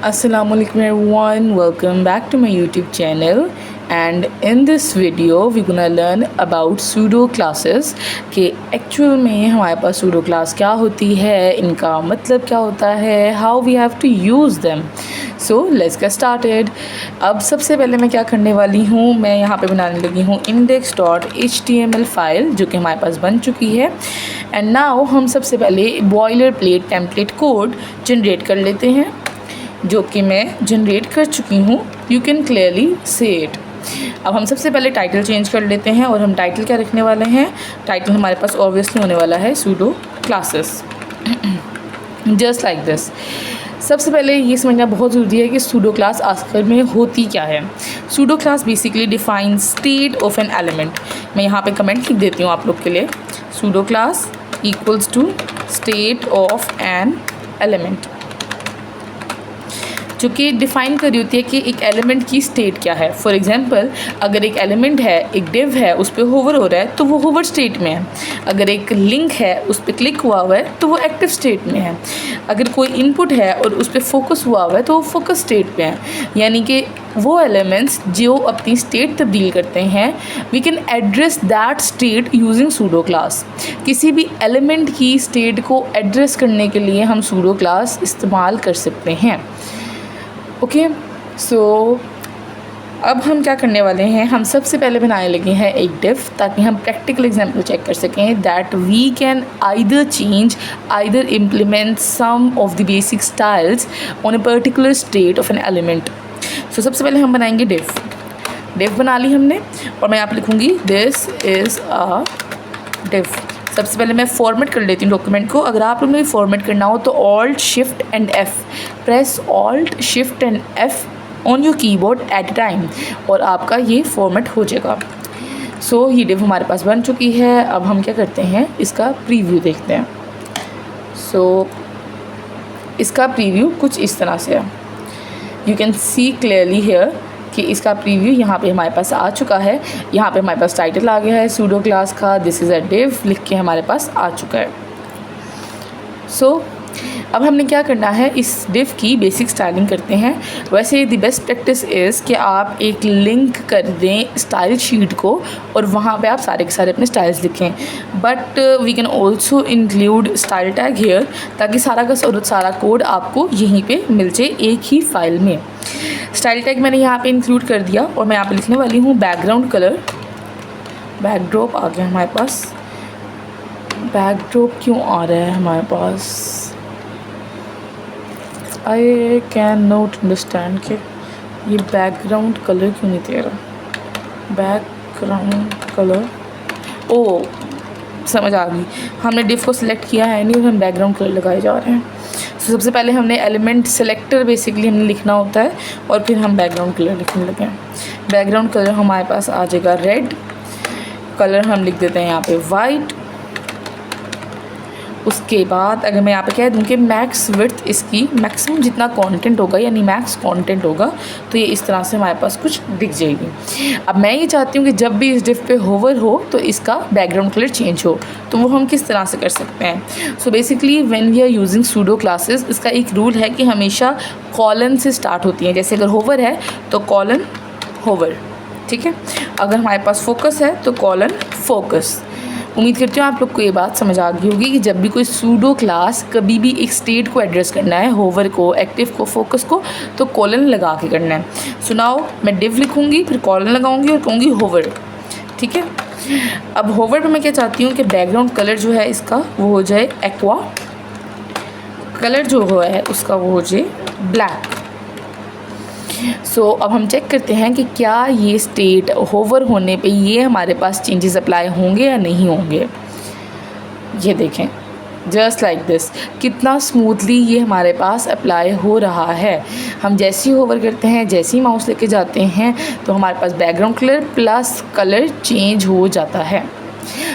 Assalamualaikum everyone, welcome back to my YouTube channel. And in this video we're gonna learn about pseudo classes कि actual में हमारे पास pseudo class क्या होती है, इनका मतलब क्या होता है, how we have to use them. So let's get started. अब सबसे पहले मैं क्या करने वाली हूँ, मैं यहाँ पे बनाने लगी हूँ index.html फाइल जो कि हमारे पास बन चुकी है. एंड नाउ हम सबसे पहले boiler plate template code generate कर लेते हैं जो कि मैं जनरेट कर चुकी हूँ. You can clearly see it. अब हम सबसे पहले टाइटल चेंज कर लेते हैं और हम टाइटल क्या रखने वाले हैं. टाइटल हमारे पास ऑब्वियसली होने वाला है pseudo classes, just like this. सबसे पहले ये समझना बहुत ज़रूरी है कि सूडो क्लास आखिर में होती क्या है. Pseudo class basically define state of an element. मैं यहाँ पे कमेंट लिख देती हूँ आप लोग के लिए. Pseudo class equals to state of an element, जो कि डिफ़ाइन कर रही होती है कि एक एलिमेंट की स्टेट क्या है. फॉर एग्जांपल, अगर एक एलिमेंट है, एक डिव है, उस पर होवर हो रहा है तो वो होवर स्टेट में है. अगर एक लिंक है, उस पर क्लिक हुआ हुआ है तो वो एक्टिव स्टेट में है. अगर कोई इनपुट है और उस पर फोकस हुआ हुआ है तो वो फोकस स्टेट में है. यानी कि वो एलिमेंट्स जो अपनी स्टेट तब्दील करते हैं, we can address that state using pseudo class. किसी भी एलिमेंट की स्टेट को एड्रेस करने के लिए हम सूडो क्लास इस्तेमाल कर सकते हैं. ओके, सो अब हम क्या करने वाले हैं, हम सबसे पहले बनाने लगे हैं एक डिव ताकि हम प्रैक्टिकल एग्जाम्पल चेक कर सकें that we can either change either implement some of the basic styles on a particular state of an element. So सबसे पहले हम बनाएंगे डिव बना ली हमने और मैं यहाँ पर लिखूँगी दिस इज़ अ डिव. सबसे पहले मैं फॉर्मेट कर लेती हूँ डॉक्यूमेंट को. अगर आप लोगों ने फॉर्मेट करना हो तो alt shift and F, press alt shift and F on your keyboard at a time और आपका ये फॉर्मेट हो जाएगा. सो ये डिव हमारे पास बन चुकी है. अब हम क्या करते हैं, इसका प्रीव्यू देखते हैं. सो इसका प्रीव्यू कुछ इस तरह से है. You can see clearly here कि इसका प्रीव्यू यहाँ पे हमारे पास आ चुका है. यहाँ पे हमारे पास टाइटल आ गया है सूडो क्लास का, दिस इज़ अ डिव लिख के हमारे पास आ चुका है. सो अब हमने क्या करना है, इस डिव की बेसिक स्टाइलिंग करते हैं. वैसे द बेस्ट प्रैक्टिस इज़ कि आप एक लिंक कर दें स्टाइल शीट को और वहाँ पे आप सारे के सारे अपने स्टाइल्स लिखें. But we can also include style tag here ताकि सारा का सारा कोड आपको यहीं पे मिल जाए एक ही फाइल में. स्टाइल टैग मैंने यहाँ पे इंक्लूड कर दिया और मैं यहाँ पे लिखने वाली हूँ बैकग्राउंड कलर. बैकड्रॉप आ गया हमारे पास. बैकड्रॉप क्यों आ रहा है हमारे पास, आई कैन नॉट अंडरस्टैंड कि ये बैकग्राउंड कलर क्यों नहीं दे रहा. बैकग्राउंड कलर, ओ समझ आ गई. हमने डिव को सिलेक्ट किया है नहीं और हम बैकग्राउंड कलर लगाए जा रहे हैं. तो सबसे पहले हमने एलिमेंट सेलेक्टर बेसिकली हमने लिखना होता है और फिर हम बैकग्राउंड कलर लिखने लगे हैं. बैकग्राउंड कलर हमारे पास आ जाएगा रेड. कलर हम लिख देते हैं यहाँ पे वाइट. उसके बाद अगर मैं यहाँ पे कह दूँ कि मैक्स विड्थ इसकी मैक्सिमम जितना कंटेंट होगा यानी मैक्स कंटेंट होगा तो ये इस तरह से हमारे पास कुछ दिख जाएगी. अब मैं ये चाहती हूँ कि जब भी इस डिव पे होवर हो तो इसका बैकग्राउंड कलर चेंज हो. तो वो हम किस तरह से कर सकते हैं. So basically when we are using pseudo classes, इसका एक रूल है कि हमेशा कॉलन से स्टार्ट होती हैं. जैसे अगर होवर है तो कॉलन होवर, ठीक है. अगर हमारे पास फोकस है तो कॉलन फोकस. उम्मीद करती हूँ आप लोग को ये बात समझ आ गई होगी कि जब भी कोई सूडो क्लास कभी भी एक स्टेट को एड्रेस करना है, होवर को, एक्टिव को, फोकस को, तो कॉलन लगा के करना है. सुनाओ, मैं डिव लिखूँगी फिर कॉलन लगाऊँगी और कहूँगी होवर, ठीक है. अब होवर पर मैं क्या चाहती हूँ कि बैकग्राउंड कलर जो है इसका वो हो जाए एक्वा. कलर जो हुआ है उसका वो हो जाए ब्लैक. सो अब हम चेक करते हैं कि क्या ये स्टेट होवर होने पे ये हमारे पास चेंजेस अप्लाई होंगे या नहीं होंगे. ये देखें, जस्ट लाइक दिस, कितना स्मूथली ये हमारे पास अप्लाई हो रहा है. हम जैसे ही होवर करते हैं, जैसे ही माउस लेके जाते हैं तो हमारे पास background colour plus colour change हो जाता है.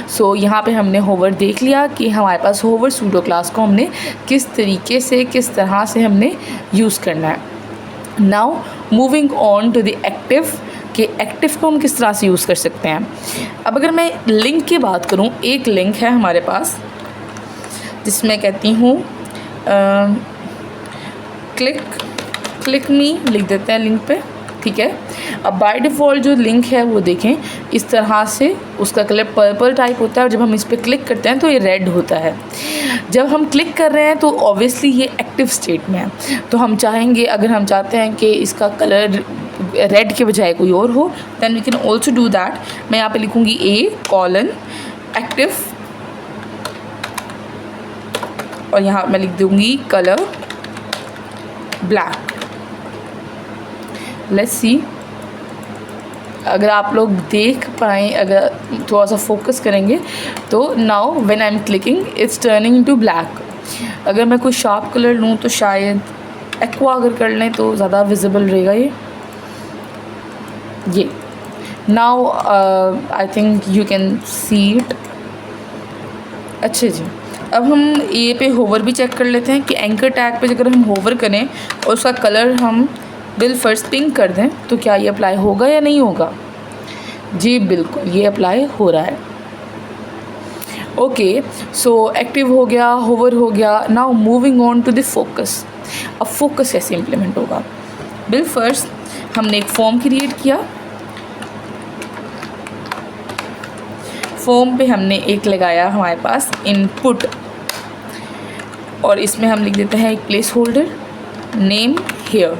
सो यहाँ पे हमने होवर देख लिया कि हमारे पास होवर सूडो क्लास को हमने किस तरीके से, किस तरह से हमने यूज़ करना है. Now moving on to the active, कि एक्टिव को हम किस तरह से यूज़ कर सकते हैं. अब अगर मैं लिंक की बात करूँ, एक लिंक है हमारे पास जिसमें कहती हूँ क्लिक क्लिक मी लिख देते हैं लिंक पे, ठीक है। अब बाय डिफ़ॉल्ट जो लिंक है वो देखें इस तरह से उसका कलर पर्पल टाइप होता है और जब हम इस पर क्लिक करते हैं तो ये रेड होता है। जब हम क्लिक कर रहे हैं तो ऑब्वियसली ये एक्टिव स्टेट में है, तो हम चाहेंगे, अगर हम चाहते हैं कि इसका कलर रेड के बजाय कोई और हो, then we can also do that. मैं यहाँ पे लिखूँगी A: एक्टिव और यहाँ मैं लिख दूँगी कलर ब्लैक। लेट्स सी, अगर आप लोग देख पाएँ, अगर थोड़ा सा फोकस करेंगे तो now when I am clicking it's turning into black. अगर मैं कोई शार्प कलर लूँ तो शायद एक्वा अगर कर लें तो ज़्यादा विजिबल रहेगा ये। Now I think you can see it. अच्छा जी, अब हम ए पे होवर भी चेक कर लेते हैं कि एंकर टैग पे अगर हम होवर करें और उसका कलर हम बिल फर्स्ट पिंक कर दें तो क्या ये अप्लाई होगा या नहीं होगा। जी बिल्कुल, ये अप्लाई हो रहा है। ओके, सो एक्टिव हो गया, होवर हो गया। Now moving on to the focus. अब फोकस कैसे इम्प्लीमेंट होगा। बिल फर्स्ट हमने एक फॉर्म क्रिएट किया, फॉर्म पे हमने एक लगाया हमारे पास इनपुट और इसमें हम लिख देते हैं एक प्लेस होल्डर, नेम हेयर,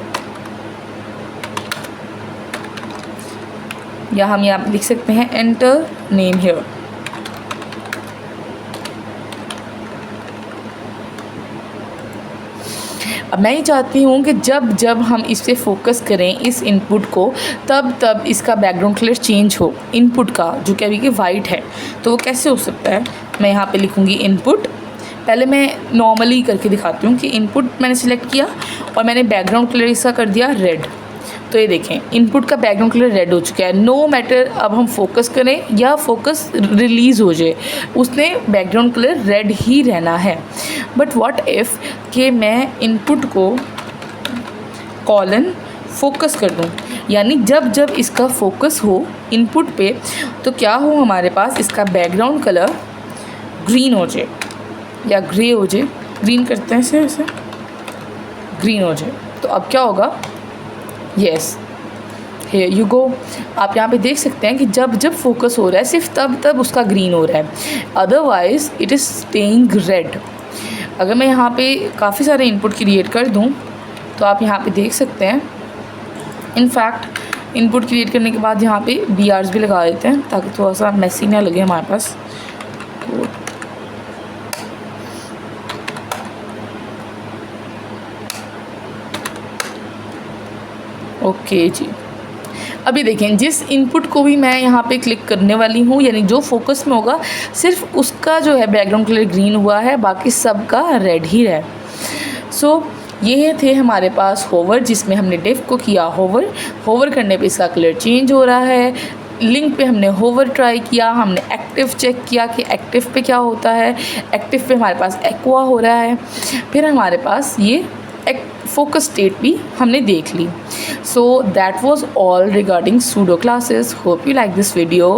या हम यहाँ लिख सकते हैं एंटर नेम हेयर। अब मैं ये चाहती हूँ कि जब जब हम इस पर फोकस करें इस इनपुट को, तब तब इसका बैकग्राउंड कलर चेंज हो इनपुट का, जो कि अभी कि वाइट है। तो वो कैसे हो सकता है, मैं यहाँ पे लिखूँगी इनपुट। पहले मैं नॉर्मली करके दिखाती हूँ कि इनपुट मैंने सिलेक्ट किया और मैंने बैकग्राउंड कलर इसका कर दिया रेड। तो ये देखें इनपुट का बैकग्राउंड कलर रेड हो चुका है। नो मैटर अब हम फोकस करें या फोकस रिलीज़ हो जाए, उसने बैकग्राउंड कलर रेड ही रहना है। बट व्हाट इफ़ कि मैं इनपुट को कॉलन फोकस कर दूं, यानी जब जब इसका फोकस हो इनपुट पे तो क्या हो, हमारे पास इसका बैकग्राउंड कलर ग्रीन हो जाए या ग्रे हो जाए। ग्रीन करते हैं ऐसे ग्रीन हो जाए। तो अब क्या होगा, येस हियर यू गो। आप यहाँ पे देख सकते हैं कि जब जब फोकस हो रहा है सिर्फ तब तब उसका ग्रीन हो रहा है, otherwise it is staying red. अगर मैं यहाँ पे काफ़ी सारे इनपुट क्रिएट कर दूँ तो आप यहाँ पे देख सकते हैं। इनफैक्ट इनपुट क्रिएट करने के बाद यहाँ पे BRs भी लगा देते हैं ताकि थोड़ा सा मैसी ना लगे हमारे पास। ओके जी, अभी देखें जिस इनपुट को भी मैं यहाँ पे क्लिक करने वाली हूँ, यानी जो फोकस में होगा सिर्फ उसका जो है बैकग्राउंड कलर ग्रीन हुआ है, बाकी सब का रेड ही है। सो ये थे हमारे पास होवर, जिसमें हमने डिफ को किया होवर करने पे इसका कलर चेंज हो रहा है। लिंक पे हमने होवर ट्राई किया, हमने एक्टिव चेक किया कि एक्टिव पे क्या होता है, एक्टिव पे हमारे पास एक्वा हो रहा है। फिर हमारे पास ये फोकस स्टेट भी हमने देख ली। So that was all regarding pseudo classes. Hope you like this video.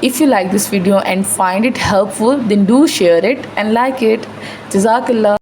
If you like this video and find it helpful, then do share it and like it. Jazakallah.